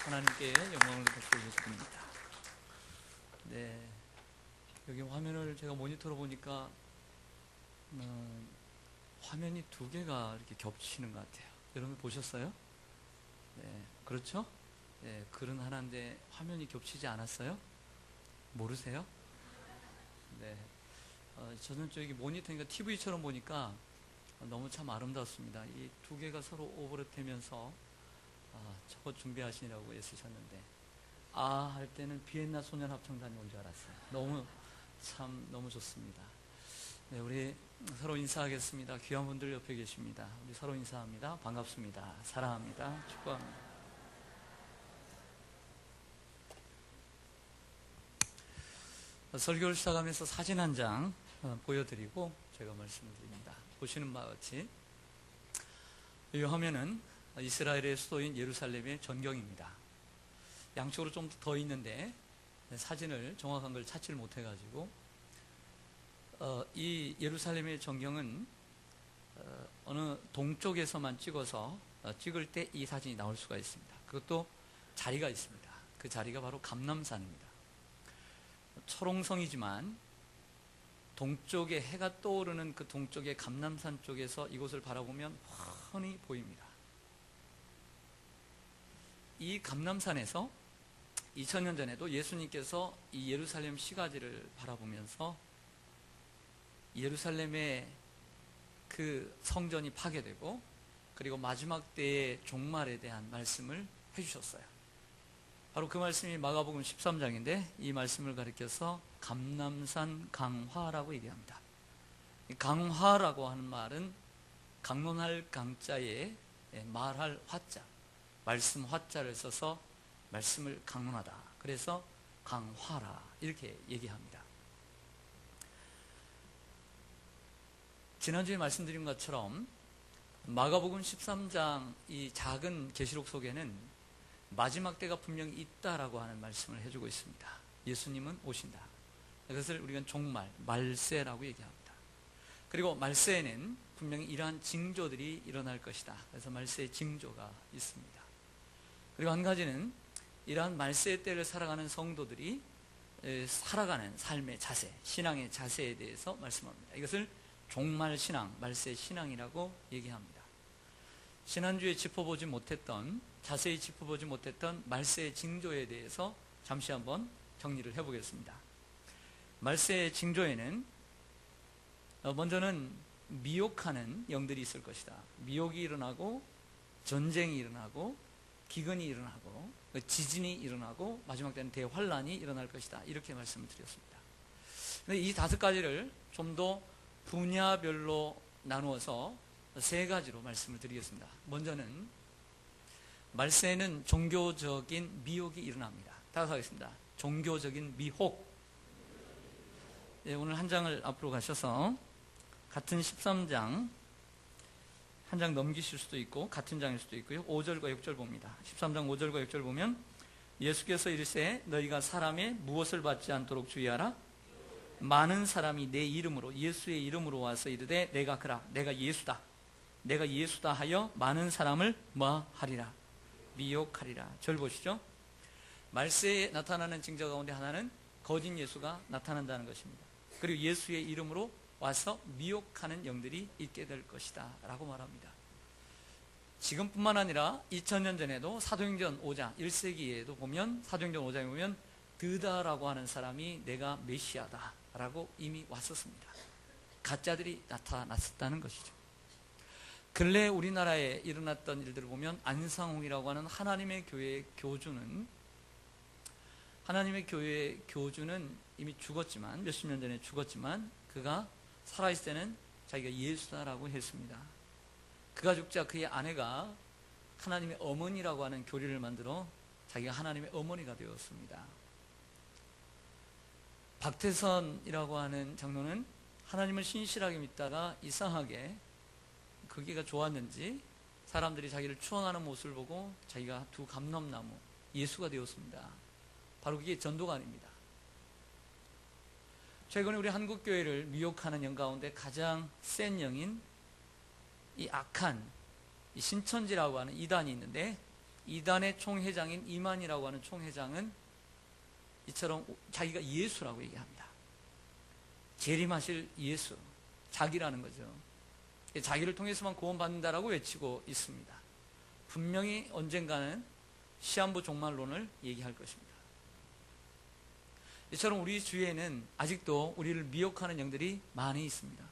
하나님께 영광을 돌려드립니다. 네, 여기 화면을 제가 모니터로 보니까 화면이 두 개가 이렇게 겹치는 것 같아요. 여러분 보셨어요? 네, 그렇죠? 네, 글은 하나인데 화면이 겹치지 않았어요? 모르세요? 네, 저는 저기 모니터니까 TV처럼 보니까 너무 참 아름답습니다. 이 두 개가 서로 오버랩되면서 저거 준비하시느라고 애쓰셨는데 할 때는 비엔나 소년 합창단이 온 줄 알았어요. 너무 좋습니다. 네, 우리 서로 인사하겠습니다. 귀한 분들 옆에 계십니다. 우리 서로 인사합니다. 반갑습니다. 사랑합니다. 축복합니다. 설교를 시작하면서 사진 한 장 보여드리고 제가 말씀을 드립니다. 보시는 바와 같이 이 화면은 이스라엘의 수도인 예루살렘의 전경입니다. 양쪽으로 좀 더 있는데 사진을 정확한 걸 찾지를 못해가지고 이 예루살렘의 전경은 어느 동쪽에서만 찍어서 찍을 때 이 사진이 나올 수가 있습니다. 그것도 자리가 있습니다. 그 자리가 바로 감람산입니다. 철옹성이지만 동쪽에 해가 떠오르는 그 동쪽의 감람산 쪽에서 이곳을 바라보면 훤히 보입니다. 이 감람산에서 2000년 전에도 예수님께서 이 예루살렘 시가지를 바라보면서 예루살렘의 그 성전이 파괴되고 그리고 마지막 때의 종말에 대한 말씀을 해주셨어요. 바로 그 말씀이 마가복음 13장인데 이 말씀을 가리켜서 감람산 강화라고 얘기합니다. 강화라고 하는 말은 강론할 강자에 말할 화자, 말씀 화자를 써서 말씀을 강론하다. 그래서 강화라 이렇게 얘기합니다. 지난주에 말씀드린 것처럼 마가복음 13장 이 작은 계시록 속에는 마지막 때가 분명히 있다라고 하는 말씀을 해주고 있습니다. 예수님은 오신다. 그것을 우리가 종말, 말세라고 얘기합니다. 그리고 말세에는 분명히 이러한 징조들이 일어날 것이다. 그래서 말세의 징조가 있습니다. 그리고 한 가지는 이러한 말세의 때를 살아가는 성도들이 살아가는 삶의 자세, 신앙의 자세에 대해서 말씀합니다. 이것을 종말 신앙, 말세 신앙이라고 얘기합니다. 지난주에 짚어보지 못했던, 자세히 짚어보지 못했던 말세의 징조에 대해서 잠시 한번 정리를 해보겠습니다. 말세의 징조에는 먼저는 미혹하는 영들이 있을 것이다. 미혹이 일어나고 전쟁이 일어나고 기근이 일어나고 지진이 일어나고 마지막 때는 대환란이 일어날 것이다. 이렇게 말씀을 드렸습니다. 이 5가지를 좀 더 분야별로 나누어서 3가지로 말씀을 드리겠습니다. 먼저는 말세에는 종교적인 미혹이 일어납니다. 다시 하겠습니다. 종교적인 미혹. 오늘 한 장을 앞으로 가셔서 같은 13장 한 장 넘기실 수도 있고 같은 장일 수도 있고요. 5절과 6절 봅니다. 13장 5절과 6절 보면 예수께서 이르시되 너희가 사람의 무엇을 받지 않도록 주의하라. 많은 사람이 내 이름으로 예수의 이름으로 와서 이르되 내가 그라 내가 예수다 하여 많은 사람을 뭐하리라 미혹하리라. 절 보시죠. 말세에 나타나는 징조 가운데 하나는 거짓 예수가 나타난다는 것입니다. 그리고 예수의 이름으로 와서 미혹하는 영들이 있게 될 것이다 라고 말합니다. 지금뿐만 아니라 2000년 전에도 사도행전 5장 1세기에도 보면 사도행전 5장에 보면 드다라고 하는 사람이 내가 메시아다 라고 이미 왔었습니다. 가짜들이 나타났었다는 것이죠. 근래 우리나라에 일어났던 일들을 보면 안상홍이라고 하는 하나님의 교회의 교주는 이미 죽었지만 몇십 년 전에 죽었지만 그가 살아있을 때는 자기가 예수다라고 했습니다. 그가 죽자 그의 아내가 하나님의 어머니라고 하는 교리를 만들어 자기가 하나님의 어머니가 되었습니다. 박태선이라고 하는 장로는 하나님을 신실하게 믿다가 이상하게 그게가 좋았는지 사람들이 자기를 추앙하는 모습을 보고 자기가 두 감람나무 예수가 되었습니다. 바로 그게 전도가 아닙니다. 최근에 우리 한국교회를 미혹하는 영 가운데 가장 센 영인 이 악한 이 신천지라고 하는 이단이 있는데 이단의 총회장인 이만이라고 하는 총회장은 이처럼 자기가 예수라고 얘기합니다. 재림하실 예수, 자기라는 거죠. 자기를 통해서만 구원받는다라고 외치고 있습니다. 분명히 언젠가는 시한부 종말론을 얘기할 것입니다. 이처럼 우리 주위에는 아직도 우리를 미혹하는 영들이 많이 있습니다.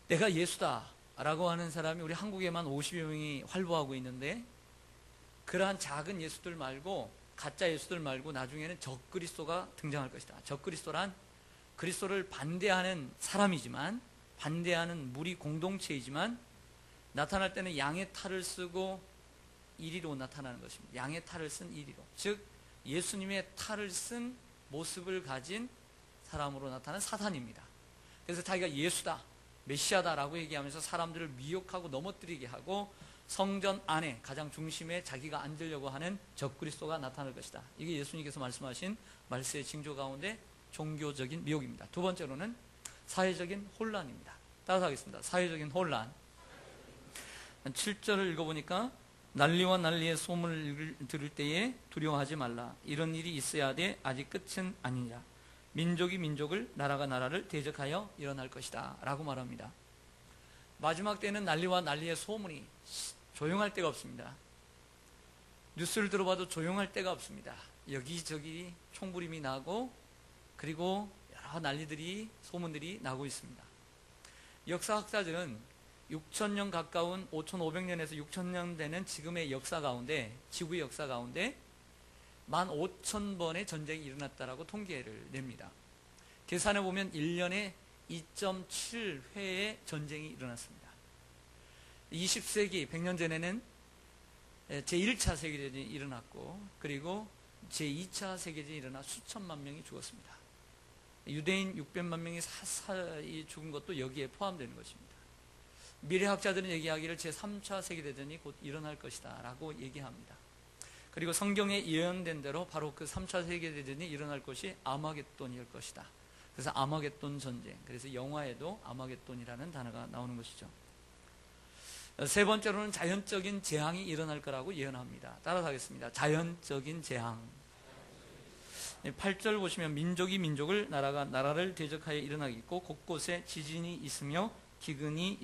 내가 예수다 라고 하는 사람이 우리 한국에만 50여 명이 활보하고 있는데, 그러한 작은 예수들 말고, 가짜 예수들 말고 나중에는 적그리스도가 등장할 것이다. 적그리스도란 그리스도를 반대하는 사람이지만, 반대하는 무리 공동체이지만, 나타날 때는 양의 탈을 쓰고 이리로 나타나는 것입니다. 양의 탈을 쓴 이리로, 즉 예수님의 탈을 쓴 모습을 가진 사람으로 나타나는 사탄입니다. 그래서 자기가 예수다, 메시아다라고 얘기하면서 사람들을 미혹하고 넘어뜨리게 하고 성전 안에 가장 중심에 자기가 앉으려고 하는 적그리스도가 나타날 것이다. 이게 예수님께서 말씀하신 말세의 징조 가운데 종교적인 미혹입니다. 두 번째로는 사회적인 혼란입니다. 따라서 하겠습니다. 사회적인 혼란. 7절을 읽어보니까 난리와 난리의 소문을 들을 때에 두려워하지 말라. 이런 일이 있어야 돼. 아직 끝은 아니냐. 민족이 민족을, 나라가 나라를 대적하여 일어날 것이다 라고 말합니다. 마지막 때는 난리와 난리의 소문이 조용할 데가 없습니다. 뉴스를 들어봐도 조용할 데가 없습니다. 여기저기 총부림이 나고, 그리고 여러 난리들이, 소문들이 나고 있습니다. 역사학자들은 6,000년 가까운 5,500년에서 6,000년 되는 지금의 역사 가운데, 지구의 역사 가운데 15,000번의 전쟁이 일어났다라고 통계를 냅니다. 계산해 보면 1년에 2.7회의 전쟁이 일어났습니다. 20세기 100년 전에는 제1차 세계대전이 일어났고, 그리고 제2차 세계대전이 일어나 수천만 명이 죽었습니다. 유대인 600만 명이 사사히 죽은 것도 여기에 포함되는 것입니다. 미래학자들은 얘기하기를 제3차 세계대전이 곧 일어날 것이다 라고 얘기합니다. 그리고 성경에 예언된 대로 바로 그 3차 세계대전이 일어날 것이 아마겟돈일 것이다. 그래서 아마겟돈 전쟁, 그래서 영화에도 아마겟돈이라는 단어가 나오는 것이죠. 세 번째로는 자연적인 재앙이 일어날 거라고 예언합니다. 따라서 하겠습니다. 자연적인 재앙. 8절 보시면 민족이 민족을, 나라가 나라를 대적하여 일어나겠고 곳곳에 지진이 있으며 기근이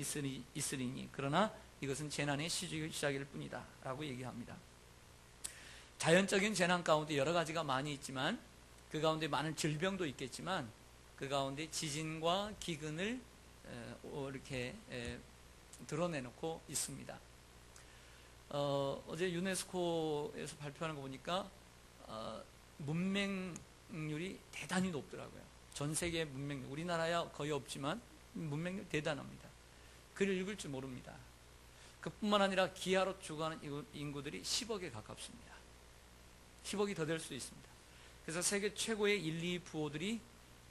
있으리니 그러나 이것은 재난의 시작일 뿐이다 라고 얘기합니다. 자연적인 재난 가운데 여러 가지가 많이 있지만, 그 가운데 많은 질병도 있겠지만, 그 가운데 지진과 기근을 이렇게 드러내놓고 있습니다. 어제 유네스코에서 발표하는 거 보니까 문맹률이 대단히 높더라고요. 전 세계 문맹률, 우리나라야 거의 없지만 문맹률 대단합니다. 글을 읽을 줄 모릅니다. 그뿐만 아니라 기아로 죽어가는 인구들이 10억에 가깝습니다. 10억이 더 될 수 있습니다. 그래서 세계 최고의 1, 2 부호들이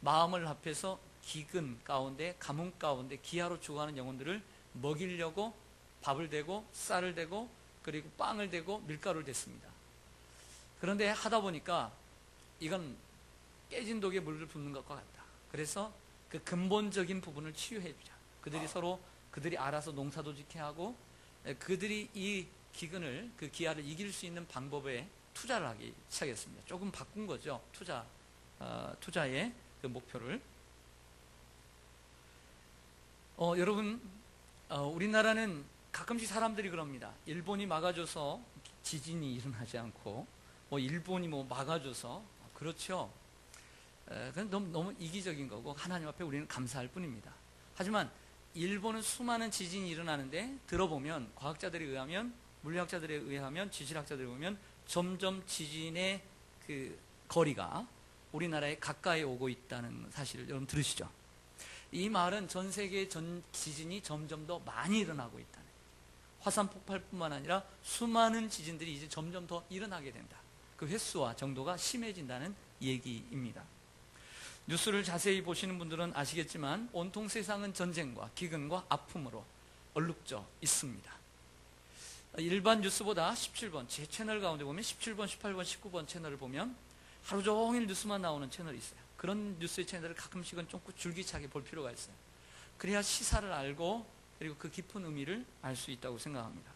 마음을 합해서 기근 가운데, 가뭄 가운데 기아로 죽어가는 영혼들을 먹이려고 밥을 대고 쌀을 대고 그리고 빵을 대고 밀가루를 댔습니다. 그런데 하다 보니까 이건 깨진 독에 물을 붓는 것과 같다. 그래서 그 근본적인 부분을 치유해 주자. 그들이 서로, 그들이 알아서 농사도 짓게 하고, 그들이 이 기근을, 그 기아를 이길 수 있는 방법에 투자를 하기 시작했습니다. 조금 바꾼 거죠. 투자의 그 목표를. 여러분, 우리나라는 가끔씩 사람들이 그럽니다. 일본이 막아줘서 지진이 일어나지 않고, 일본이 막아줘서, 그렇죠. 그건 너무 이기적인 거고, 하나님 앞에 우리는 감사할 뿐입니다. 하지만 일본은 수많은 지진이 일어나는데, 들어보면 과학자들에 의하면, 물리학자들에 의하면, 지질학자들에 의하면 점점 지진의 그 거리가 우리나라에 가까이 오고 있다는 사실을 여러분 들으시죠? 이 말은 전 세계의 지진이 점점 더 많이 일어나고 있다는, 화산 폭발뿐만 아니라 수많은 지진들이 이제 점점 더 일어나게 된다. 그 횟수와 정도가 심해진다는 얘기입니다. 뉴스를 자세히 보시는 분들은 아시겠지만 온통 세상은 전쟁과 기근과 아픔으로 얼룩져 있습니다. 일반 뉴스보다 17번, 제 채널 가운데 보면 17번, 18번, 19번 채널을 보면 하루 종일 뉴스만 나오는 채널이 있어요. 그런 뉴스의 채널을 가끔씩은 좀 줄기차게 볼 필요가 있어요. 그래야 시사를 알고, 그리고 그 깊은 의미를 알 수 있다고 생각합니다.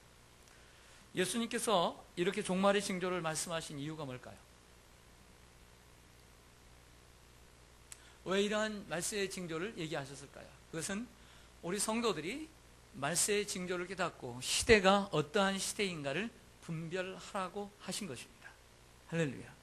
예수님께서 이렇게 종말의 징조를 말씀하신 이유가 뭘까요? 왜 이러한 말세의 징조를 얘기하셨을까요? 그것은 우리 성도들이 말세의 징조를 깨닫고 시대가 어떠한 시대인가를 분별하라고 하신 것입니다. 할렐루야.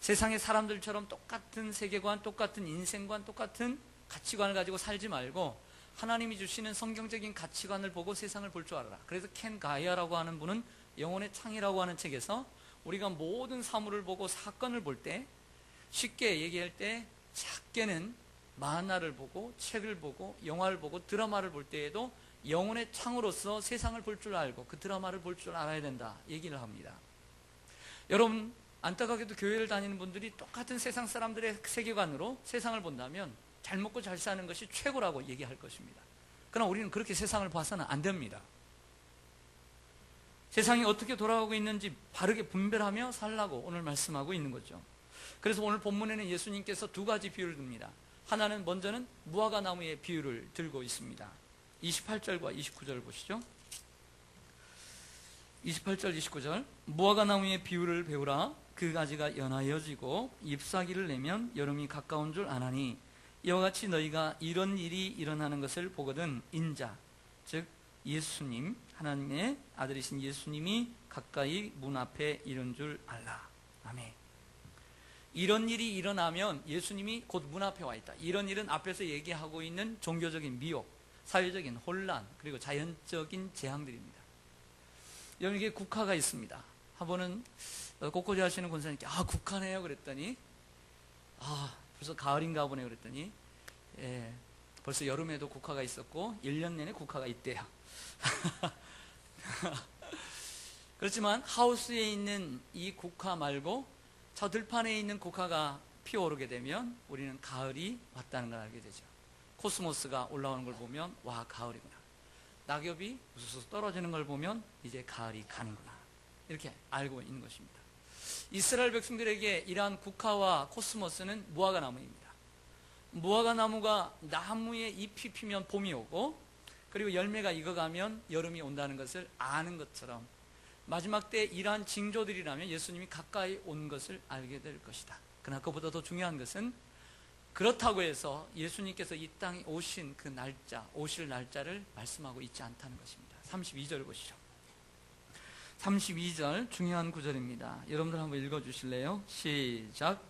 세상의 사람들처럼 똑같은 세계관, 똑같은 인생관, 똑같은 가치관을 가지고 살지 말고 하나님이 주시는 성경적인 가치관을 보고 세상을 볼 줄 알아라. 그래서 켄 가이아라고 하는 분은 영혼의 창이라고 하는 책에서 우리가 모든 사물을 보고 사건을 볼 때, 쉽게 얘기할 때 작게는 만화를 보고 책을 보고 영화를 보고 드라마를 볼 때에도 영혼의 창으로서 세상을 볼 줄 알고 그 드라마를 볼 줄 알아야 된다 얘기를 합니다. 여러분, 안타깝게도 교회를 다니는 분들이 똑같은 세상 사람들의 세계관으로 세상을 본다면 잘 먹고 잘 사는 것이 최고라고 얘기할 것입니다. 그러나 우리는 그렇게 세상을 봐서는 안 됩니다. 세상이 어떻게 돌아가고 있는지 바르게 분별하며 살라고 오늘 말씀하고 있는 거죠. 그래서 오늘 본문에는 예수님께서 두 가지 비유를 듭니다. 하나는 먼저는 무화과 나무의 비유를 들고 있습니다. 28절과 29절 보시죠. 28절 29절 무화과 나무의 비유를 배우라. 그 가지가 연하여지고 잎사귀를 내면 여름이 가까운 줄 아나니 이와 같이 너희가 이런 일이 일어나는 것을 보거든 인자 즉 예수님 하나님의 아들이신 예수님이 가까이 문 앞에 이른 줄 알라. 아멘. 이런 일이 일어나면 예수님이 곧 문 앞에 와 있다. 이런 일은 앞에서 얘기하고 있는 종교적인 미혹, 사회적인 혼란, 그리고 자연적인 재앙들입니다. 여러분, 이게 국화가 있습니다. 한 번은 꽃꽂이 하시는 권사님께 국화네요 그랬더니 벌써 가을인가 보네 그랬더니 벌써 여름에도 국화가 있었고 1년 내내 국화가 있대요. 그렇지만 하우스에 있는 이 국화 말고 저 들판에 있는 국화가 피어오르게 되면 우리는 가을이 왔다는 걸 알게 되죠. 코스모스가 올라오는 걸 보면 와 가을이구나. 낙엽이 우수수 떨어지는 걸 보면 이제 가을이 가는구나. 이렇게 알고 있는 것입니다. 이스라엘 백성들에게 이러한 국화와 코스모스는 무화과 나무입니다. 무화과 나무가 나무에 잎이 피면 봄이 오고 그리고 열매가 익어가면 여름이 온다는 것을 아는 것처럼 마지막 때 이러한 징조들이라면 예수님이 가까이 온 것을 알게 될 것이다. 그러나 그보다 더 중요한 것은 그렇다고 해서 예수님께서 이 땅에 오신 그 날짜, 오실 날짜를 말씀하고 있지 않다는 것입니다. 32절 보시죠. 32절 중요한 구절입니다. 여러분들 한번 읽어주실래요? 시작.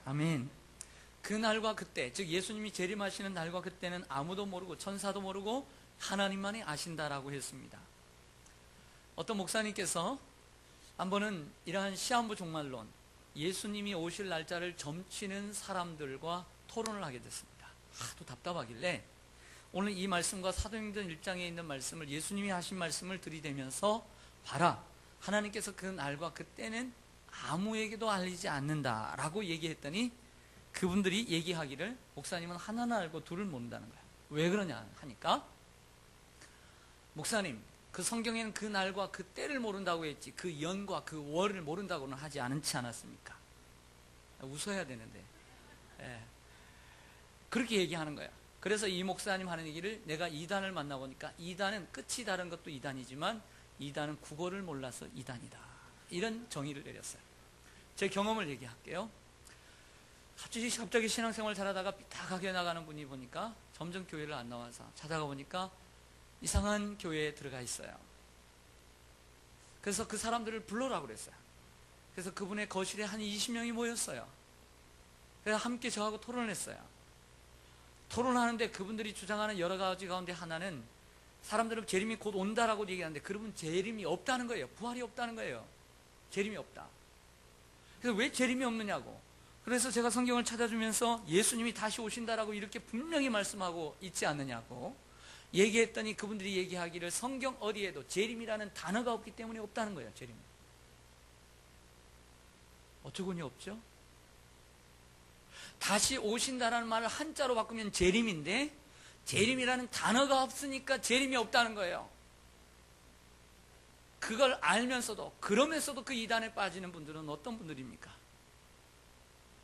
아멘. 그 날과 그때, 즉 예수님이 재림하시는 날과 그때는 아무도 모르고 천사도 모르고 하나님만이 아신다라고 했습니다. 어떤 목사님께서 한 번은 이러한 시한부 종말론, 예수님이 오실 날짜를 점치는 사람들과 토론을 하게 됐습니다. 하도 답답하길래 오늘 이 말씀과 사도행전 1장에 있는 말씀을 예수님이 하신 말씀을 들이대면서 봐라, 하나님께서 그 날과 그때는 아무에게도 알리지 않는다라고 얘기했더니 그분들이 얘기하기를 목사님은 하나는 알고 둘을 모른다는 거야. 왜 그러냐 하니까 목사님, 그 성경에는 그 날과 그 때를 모른다고 했지 그 연과 그 월을 모른다고는 하지 않지 않았습니까? 웃어야 되는데 그렇게 얘기하는 거야. 그래서 이 목사님 하는 얘기를 내가 이단을 만나보니까 이단은 끝이 다른 것도 이단이지만 이단은 국어를 몰라서 이단이다, 이런 정의를 내렸어요. 제 경험을 얘기할게요. 갑자기 신앙생활 잘하다가 삐딱하게 나가는 분이 보니까 점점 교회를 안 나와서 찾아가 보니까 이상한 교회에 들어가 있어요. 그래서 그 사람들을 불러라고 그랬어요. 그래서 그분의 거실에 한 20명이 모였어요. 그래서 함께 저하고 토론을 했어요. 토론하는데 그분들이 주장하는 여러 가지 가운데 하나는 사람들은 재림이 곧 온다라고 얘기하는데 그분은 재림이 없다는 거예요. 부활이 없다는 거예요. 재림이 없다. 그래서 왜 재림이 없느냐고. 그래서 제가 성경을 찾아주면서 예수님이 다시 오신다라고 이렇게 분명히 말씀하고 있지 않느냐고 얘기했더니 그분들이 얘기하기를 성경 어디에도 재림이라는 단어가 없기 때문에 없다는 거예요. 재림. 어쩌고니 없죠? 다시 오신다라는 말을 한자로 바꾸면 재림인데 재림이라는 단어가 없으니까 재림이 없다는 거예요. 그걸 알면서도 그러면서도 그 이단에 빠지는 분들은 어떤 분들입니까?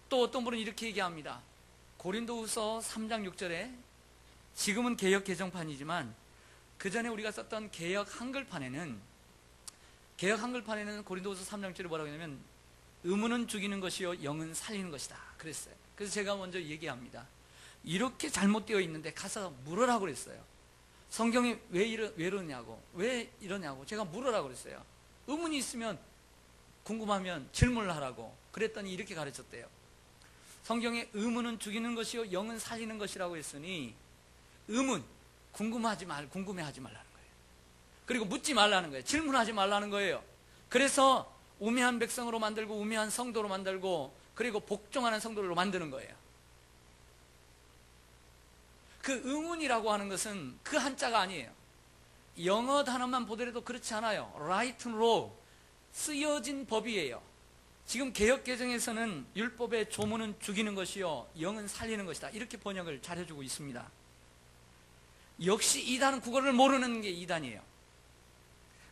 또 어떤 분은 이렇게 얘기합니다. 고린도후서 3장 6절에 지금은 개역 개정판이지만 그 전에 우리가 썼던 개역 한글판에는 고린도후서 3장 6절에 뭐라고 했냐면 의문은 죽이는 것이요 영은 살리는 것이다 그랬어요. 그래서 제가 먼저 얘기합니다. 이렇게 잘못되어 있는데 가서 물으라고 그랬어요. 성경이 왜 이러냐고, 왜 이러냐고 제가 물으라고 그랬어요. 의문이 있으면 궁금하면 질문을 하라고 그랬더니 이렇게 가르쳤대요. 성경에 의문은 죽이는 것이요 영은 살리는 것이라고 했으니 의문, 궁금해하지 말라는 거예요. 그리고 묻지 말라는 거예요. 질문하지 말라는 거예요. 그래서 우매한 백성으로 만들고 우매한 성도로 만들고 그리고 복종하는 성도로 만드는 거예요. 그 의문이라고 하는 것은 그 한자가 아니에요. 영어 단어만 보더라도 그렇지 않아요. right and wrong, 쓰여진 법이에요. 지금 개역개정에서는 율법의 조문은 죽이는 것이요 영은 살리는 것이다 이렇게 번역을 잘해주고 있습니다. 역시 이단은 국어를 모르는 게 이단이에요.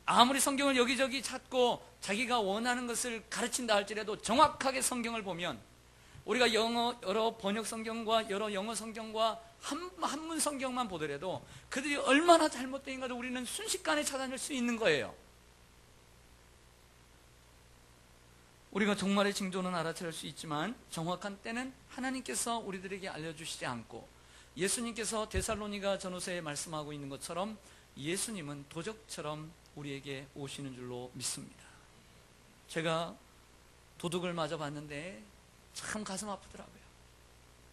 아무리 성경을 여기저기 찾고 자기가 원하는 것을 가르친다 할지라도 정확하게 성경을 보면 우리가 여러 번역 성경과 여러 영어 성경과 한문 성경만 보더라도 그들이 얼마나 잘못된가를 우리는 순식간에 찾아낼 수 있는 거예요. 우리가 종말의 징조는 알아차릴 수 있지만 정확한 때는 하나님께서 우리들에게 알려주시지 않고 예수님께서 데살로니가 전후서에 말씀하고 있는 것처럼 예수님은 도적처럼 우리에게 오시는 줄로 믿습니다. 제가 도둑을 맞아봤는데 참 가슴 아프더라고요.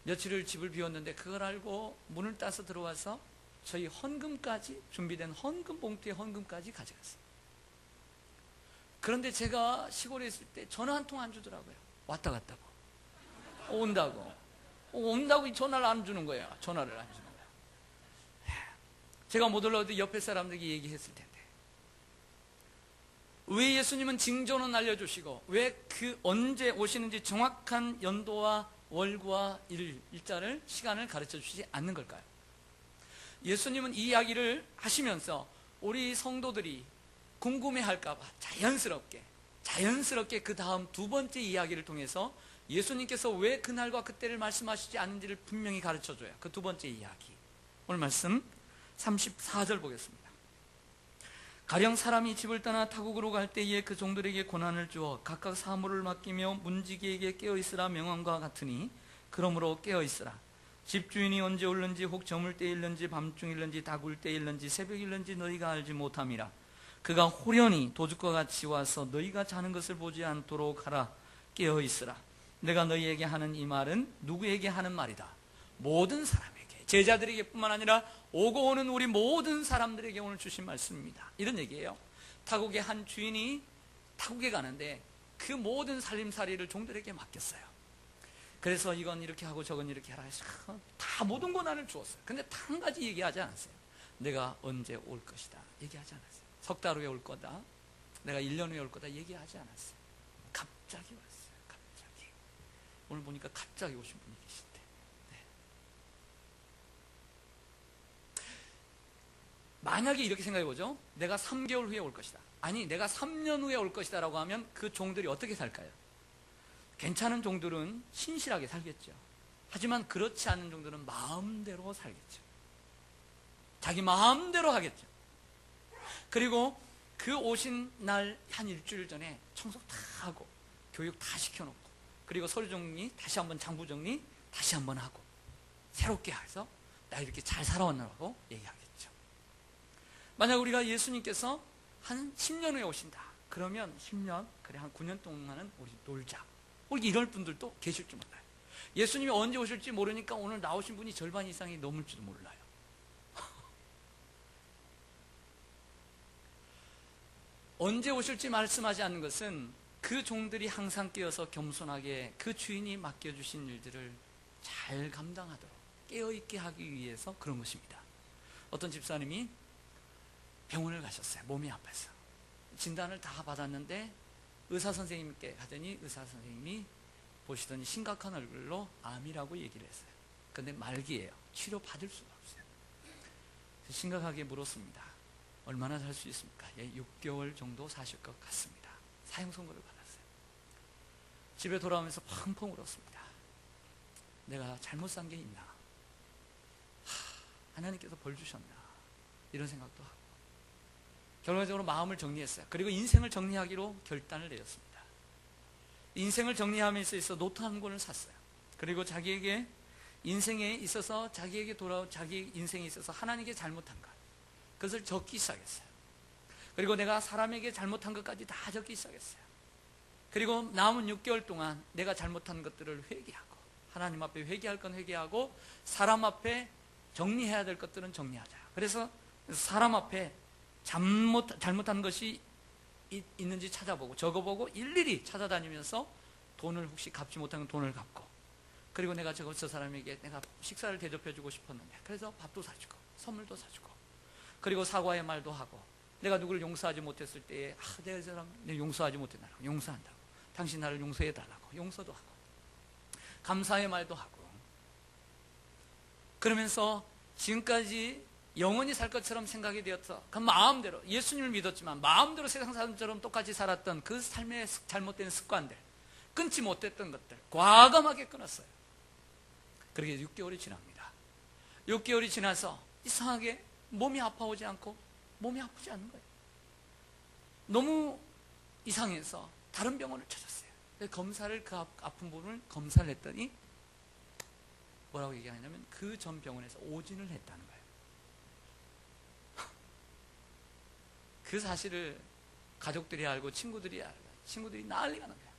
며칠을 집을 비웠는데 그걸 알고 문을 따서 들어와서 저희 헌금까지, 준비된 헌금 봉투에 헌금까지 가져갔어요. 그런데 제가 시골에 있을 때 전화 한 통 안 주더라고요. 왔다 갔다고 온다고 전화를 안 주는 거예요. 전화를 안 주는 거예요. 제가 못 올라오도 옆에 사람들에게 얘기했을 텐데 왜 예수님은 징조는 알려주시고 왜 그 언제 오시는지 정확한 연도와 월과 일자를 시간을 가르쳐 주시지 않는 걸까요? 예수님은 이 이야기를 하시면서 우리 성도들이 궁금해할까봐 자연스럽게 그 다음 두 번째 이야기를 통해서 예수님께서 왜 그날과 그때를 말씀하시지 않는지를 분명히 가르쳐줘요. 그 두 번째 이야기, 오늘 말씀 34절 보겠습니다. 가령 사람이 집을 떠나 타국으로 갈 때에 그 종들에게 고난을 주어 각각 사물을 맡기며 문지기에게 깨어있으라 명함과 같으니 그러므로 깨어있으라. 집주인이 언제 올는지 혹 저물 때일는지 밤중일는지 다굴 때일는지 새벽일는지 너희가 알지 못함이라. 그가 호련히 도둑과 같이 와서 너희가 자는 것을 보지 않도록 하라. 깨어있으라. 내가 너희에게 하는 이 말은 누구에게 하는 말이다? 모든 사람에게, 제자들에게 뿐만 아니라 오고 오는 우리 모든 사람들에게 오늘 주신 말씀입니다. 이런 얘기예요. 타국의 한 주인이 타국에 가는데 그 모든 살림살이를 종들에게 맡겼어요. 그래서 이건 이렇게 하고 저건 이렇게 하라 해서 다 모든 권한을 주었어요. 근데 단 한 가지 얘기하지 않았어요. 내가 언제 올 것이다 얘기하지 않았어요. 석 달 후에 올 거다, 내가 1년 후에 올 거다 얘기하지 않았어요. 갑자기 왔어요. 갑자기. 오늘 보니까 갑자기 오신 분이 계신데, 네. 만약에 이렇게 생각해보죠. 내가 3개월 후에 올 것이다, 아니 내가 3년 후에 올 것이다 라고 하면 그 종들이 어떻게 살까요? 괜찮은 종들은 신실하게 살겠죠. 하지만 그렇지 않은 종들은 마음대로 살겠죠. 자기 마음대로 하겠죠. 그리고 그 오신 날 한 일주일 전에 청소 다 하고 교육 다 시켜놓고 그리고 서류 정리 다시 한번, 장부 정리 다시 한번 하고 새롭게 해서 나 이렇게 잘 살아왔나라고 얘기하겠죠. 만약 우리가 예수님께서 한 10년 후에 오신다 그러면 10년, 그래 한 9년 동안은 우리 놀자, 우리 이럴 분들도 계실 줄 몰라요. 예수님이 언제 오실지 모르니까 오늘 나오신 분이 절반 이상이 넘을지도 몰라요. 언제 오실지 말씀하지 않는 것은 그 종들이 항상 깨어서 겸손하게 그 주인이 맡겨주신 일들을 잘 감당하도록 깨어있게 하기 위해서 그런 것입니다. 어떤 집사님이 병원을 가셨어요. 몸이 아파서 진단을 다 받았는데 의사 선생님께 가더니 의사 선생님이 보시더니 심각한 얼굴로 암이라고 얘기를 했어요. 그런데 말기예요. 치료 받을 수가 없어요. 심각하게 물었습니다. 얼마나 살 수 있습니까? 6개월 정도 사실 것 같습니다. 사형 선고를 받았어요. 집에 돌아오면서 펑펑 울었습니다. 내가 잘못 산 게 있나? 하나님께서 벌 주셨나? 이런 생각도 하고 결과적으로 마음을 정리했어요. 그리고 인생을 정리하기로 결단을 내렸습니다. 인생을 정리함에 있어 노트 한 권을 샀어요. 그리고 자기에게 인생에 있어서 자기에게 돌아온 자기 인생에 있어서 하나님께 잘못한 것, 그것을 적기 시작했어요. 그리고 내가 사람에게 잘못한 것까지 다 적기 시작했어요. 그리고 남은 6개월 동안 내가 잘못한 것들을 회개하고, 하나님 앞에 회개할 건 회개하고, 사람 앞에 정리해야 될 것들은 정리하자. 그래서 사람 앞에 잘못한 것이 있는지 찾아보고 적어보고 일일이 찾아다니면서 돈을 혹시 갚지 못한 돈을 갚고, 그리고 내가 저 사람에게 내가 식사를 대접해주고 싶었는데 그래서 밥도 사주고 선물도 사주고, 그리고 사과의 말도 하고, 내가 누구를 용서하지 못했을 때에 내가 이 사람 용서하지 못했다고 용서한다고, 당신 나를 용서해달라고 용서도 하고, 감사의 말도 하고, 그러면서 지금까지 영원히 살 것처럼 생각이 되었어. 그 마음대로 예수님을 믿었지만 마음대로 세상 사람처럼 똑같이 살았던 그 삶의 잘못된 습관들, 끊지 못했던 것들 과감하게 끊었어요. 그렇게 6개월이 지납니다. 6개월이 지나서 이상하게 몸이 아파오지 않고 몸이 아프지 않는 거예요. 너무 이상해서 다른 병원을 찾았어요. 검사를 그 아픈 부분을 검사를 했더니 뭐라고 얘기하냐면 그 전 병원에서 오진을 했다는 거예요. 그 사실을 가족들이 알고 친구들이 난리가 난 거예요.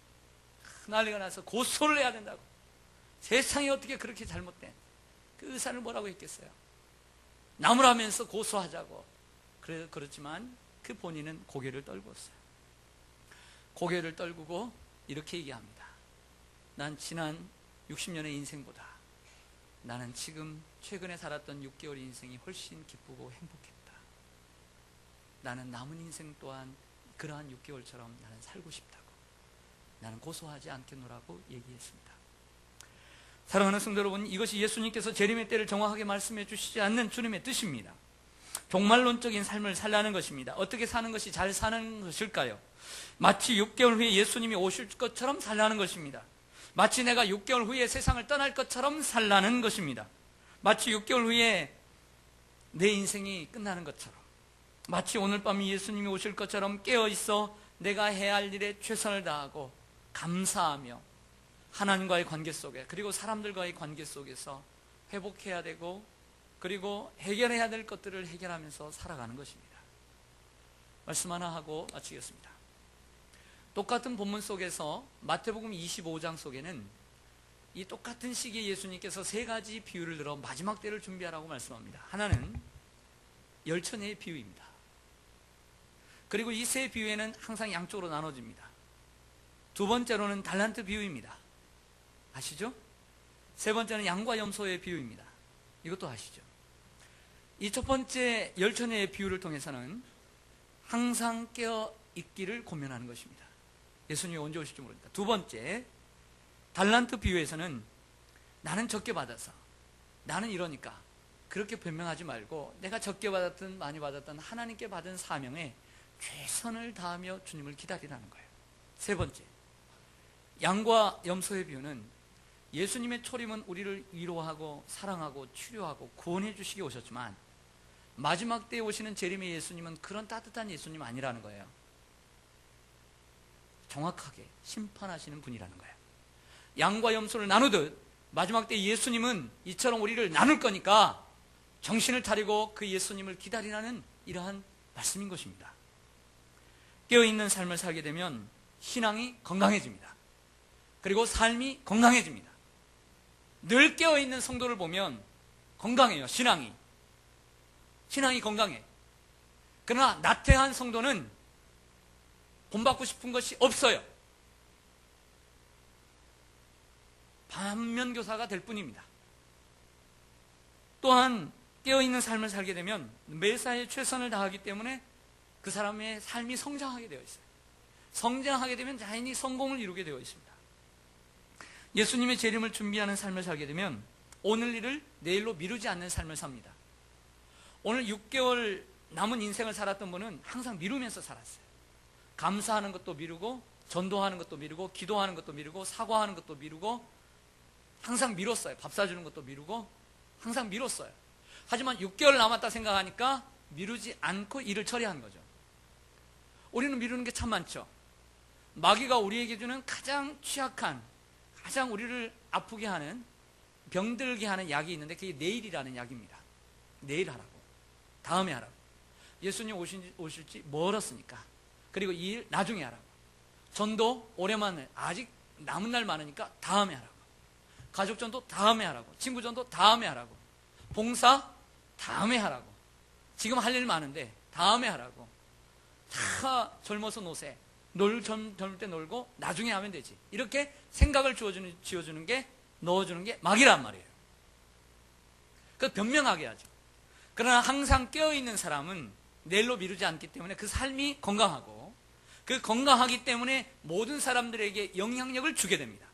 난리가 나서 고소를 해야 된다고. 세상에 어떻게 그렇게 잘못된 그 의사를 뭐라고 했겠어요. 나무라면서 고소하자고. 그렇지만 그 본인은 고개를 떨궜어요. 고개를 떨구고 이렇게 얘기합니다. 난 지난 60년의 인생보다 나는 지금 최근에 살았던 6개월 인생이 훨씬 기쁘고 행복했다. 나는 남은 인생 또한 그러한 6개월처럼 나는 살고 싶다고. 나는 고소하지 않겠노라고 얘기했습니다. 사랑하는 성도 여러분, 이것이 예수님께서 재림의 때를 정확하게 말씀해 주시지 않는 주님의 뜻입니다. 종말론적인 삶을 살라는 것입니다. 어떻게 사는 것이 잘 사는 것일까요? 마치 6개월 후에 예수님이 오실 것처럼 살라는 것입니다. 마치 내가 6개월 후에 세상을 떠날 것처럼 살라는 것입니다. 마치 6개월 후에 내 인생이 끝나는 것처럼, 마치 오늘 밤 예수님이 오실 것처럼 깨어있어 내가 해야 할 일에 최선을 다하고 감사하며 하나님과의 관계 속에, 그리고 사람들과의 관계 속에서 회복해야 되고, 그리고 해결해야 될 것들을 해결하면서 살아가는 것입니다. 말씀 하나 하고 마치겠습니다. 똑같은 본문 속에서 마태복음 25장 속에는 이 똑같은 시기에 예수님께서 세 가지 비유를 들어 마지막 때를 준비하라고 말씀합니다. 하나는 열처녀의 비유입니다. 그리고 이 세 비유에는 항상 양쪽으로 나눠집니다. 두 번째로는 달란트 비유입니다. 아시죠? 세 번째는 양과 염소의 비유입니다. 이것도 아시죠? 이 첫 번째 열처녀의 비유를 통해서는 항상 깨어 있기를 권면하는 것입니다. 예수님이 언제 오실지 모르니까. 두 번째 달란트 비유에서는 나는 적게 받아서, 나는 이러니까 그렇게 변명하지 말고 내가 적게 받았든 많이 받았든 하나님께 받은 사명에 최선을 다하며 주님을 기다리라는 거예요. 세 번째 양과 염소의 비유는 예수님의 초림은 우리를 위로하고 사랑하고 치료하고 구원해 주시기 오셨지만 마지막 때에 오시는 재림의 예수님은 그런 따뜻한 예수님 아니라는 거예요. 정확하게 심판하시는 분이라는 거예요. 양과 염소를 나누듯 마지막 때 예수님은 이처럼 우리를 나눌 거니까 정신을 차리고 그 예수님을 기다리라는 이러한 말씀인 것입니다. 깨어있는 삶을 살게 되면 신앙이 건강해집니다. 그리고 삶이 건강해집니다. 늘 깨어있는 성도를 보면 건강해요. 신앙이 건강해. 그러나 나태한 성도는 본받고 싶은 것이 없어요. 반면교사가 될 뿐입니다. 또한 깨어있는 삶을 살게 되면 매사에 최선을 다하기 때문에 그 사람의 삶이 성장하게 되어 있어요. 성장하게 되면 자연히 성공을 이루게 되어 있습니다. 예수님의 재림을 준비하는 삶을 살게 되면 오늘 일을 내일로 미루지 않는 삶을 삽니다. 오늘 6개월 남은 인생을 살았던 분은 항상 미루면서 살았어요. 감사하는 것도 미루고, 전도하는 것도 미루고, 기도하는 것도 미루고, 사과하는 것도 미루고, 항상 미뤘어요. 밥 사주는 것도 미루고 항상 미뤘어요. 하지만 6개월 남았다 생각하니까 미루지 않고 일을 처리한 거죠. 우리는 미루는 게 참 많죠. 마귀가 우리에게 주는 가장 취약한, 가장 우리를 아프게 하는, 병들게 하는 약이 있는데 그게 내일이라는 약입니다. 내일 하라고, 다음에 하라고. 예수님 오실지 멀었으니까, 그리고 이 일 나중에 하라고. 전도 오래만에, 아직 남은 날 많으니까 다음에 하라고. 가족전도 다음에 하라고. 친구전도 다음에 하라고. 봉사 다음에 하라고. 지금 할 일 많은데 다음에 하라고. 다 젊어서 노세, 젊을 때 놀고 나중에 하면 되지. 이렇게 생각을 지어주는 게, 넣어주는 게 마귀란 말이에요. 그래서 변명하게 하죠. 그러나 항상 깨어있는 사람은 내일로 미루지 않기 때문에 그 삶이 건강하고, 그 건강하기 때문에 모든 사람들에게 영향력을 주게 됩니다.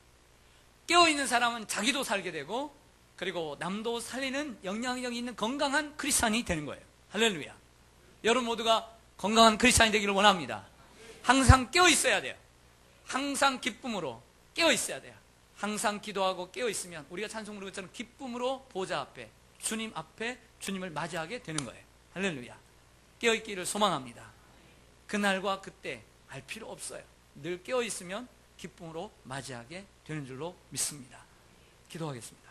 깨어있는 사람은 자기도 살게 되고, 그리고 남도 살리는 영향력 있는 건강한 크리스찬이 되는 거예요. 할렐루야. 여러분 모두가 건강한 크리스찬이 되기를 원합니다. 항상 깨어있어야 돼요. 항상 기쁨으로 깨어있어야 돼요. 항상 기도하고 깨어있으면 우리가 찬송 부르는 것처럼 기쁨으로 보좌 앞에, 주님 앞에 주님을 맞이하게 되는 거예요. 할렐루야. 깨어있기를 소망합니다. 그날과 그때 알 필요 없어요. 늘 깨어있으면 기쁨으로 맞이하게 되는 줄로 믿습니다. 기도하겠습니다.